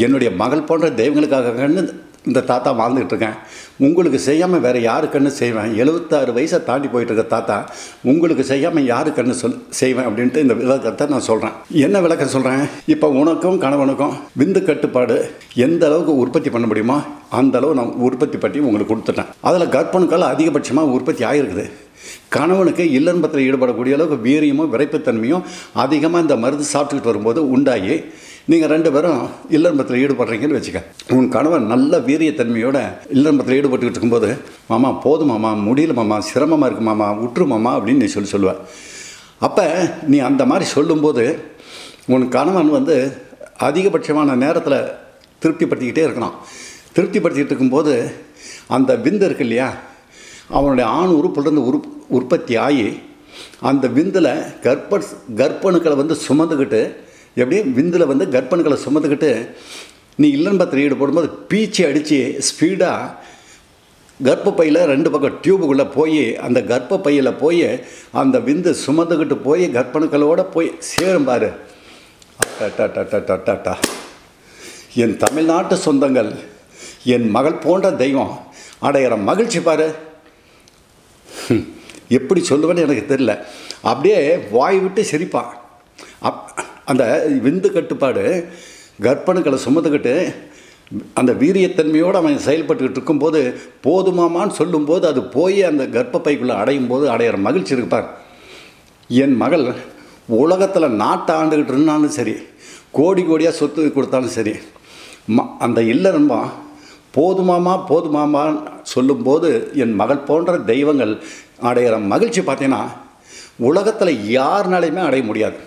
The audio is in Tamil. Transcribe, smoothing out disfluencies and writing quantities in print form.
என்னுடைய மகள் போன்ற தெய்வங்களுக்காக கண்ணு இந்த தாத்தா வாழ்ந்துக்கிட்டு இருக்கேன். உங்களுக்கு செய்யாமல் வேறு யாரு கண்ணு செய்வேன்? 76 வயசை தாண்டி போயிட்டுருக்க தாத்தா, உங்களுக்கு செய்யாமல் யாரு கண்ணு செய்வேன் அப்படின்ட்டு இந்த விளக்கத்தை நான் சொல்கிறேன். என்ன விளக்கம் சொல்கிறேன்? இப்போ உனக்கும் கணவனுக்கும் விந்து கட்டுப்பாடு எந்த அளவுக்கு உற்பத்தி பண்ண முடியுமோ அந்த அளவு நான் உற்பத்தி பண்ணி உங்களுக்கு கொடுத்துட்டேன். அதில் கர்ப்பணுக்கள் அதிகபட்சமாக உற்பத்தி ஆகிருக்குது. கணவனுக்கு இல்லன்பத்தில் ஈடுபடக்கூடிய அளவுக்கு வீரியமும் விரைப்புத்தன்மையும் அதிகமாக இந்த மருந்து சாப்பிட்டுக்கிட்டு வரும்போது உண்டாகி நீங்கள் 2 பேரும் இல்லன்பத்தில் ஈடுபடுறீங்கன்னு வச்சுக்க. உன் கணவன் நல்ல வீரியத்தன்மையோட இல்லன்பத்தில் ஈடுபட்டுக்கிட்டு இருக்கும்போது, மாமா போதும் மாமா, முடியல மாமா, சிரமமாக இருக்குது மாமா, விட்டுரு மாமா அப்படின்னு நீ சொல்லுவேன். அப்போ நீ அந்த மாதிரி சொல்லும்போது உன் கணவன் அதிகபட்சமான நேரத்தில் திருப்திப்படுத்திக்கிட்டே இருக்கிறான். திருப்திப்படுத்திக்கிட்டு இருக்கும்போது அந்த விந்து இருக்கு இல்லையா, அவனுடைய ஆண் உறுப்புலேருந்து உற்பத்தி ஆகி அந்த விந்தில் கர்ப்பணுக்களை சுமந்துக்கிட்டு, எப்படியும் விந்தில் கர்ப்பணுக்களை சுமந்துக்கிட்டு நீ இல்லன்பத்தில் ஈடுபடும்போது பீச்சி அடித்து ஸ்பீடாக கர்ப்பப்பையில் 2 பக்கம் டியூபுக்குள்ளே போய் அந்த கர்ப்பப்பையில் போய் அந்த விந்து சுமந்துக்கிட்டு போய் கர்ப்பணுக்களோடு போய் சேரும் பாரு. அட்டா என் தமிழ்நாட்டு சொந்தங்கள், என் மகள் போன்ற தெய்வம் அடையிற மகிழ்ச்சி பாரு. எப்படி சொல்லுவேன்னு எனக்கு தெரியல. அப்படியே வாய் விட்டு சிரிப்பான். அந்த விந்து கட்டுப்பாடு கர்ப்பணுக்களை சுமந்துக்கிட்டு அந்த வீரியத்தன்மையோடு அவன் செயல்பட்டுக்கிட்டு இருக்கும்போது போதுமாமான்னு சொல்லும்போது அது போய் அந்த கர்ப்பப்பைக்குள்ளே அடையும் போது அடையிற மகிழ்ச்சி இருக்குப்பார். என் மகள் உலகத்தில் நாட்டை ஆண்டுக்கிட்டு இருந்தாலும் சரி, கோடி கோடியாக சொத்து கொடுத்தாலும் சரி, அந்த இல்லறன்பா போதுமாமான்னு சொல்லும்போது என் மகள் போன்ற தெய்வங்கள் அடையிற மகிழ்ச்சி பார்த்தீங்கன்னா உலகத்தில் யாருனாலையுமே அடைய முடியாது.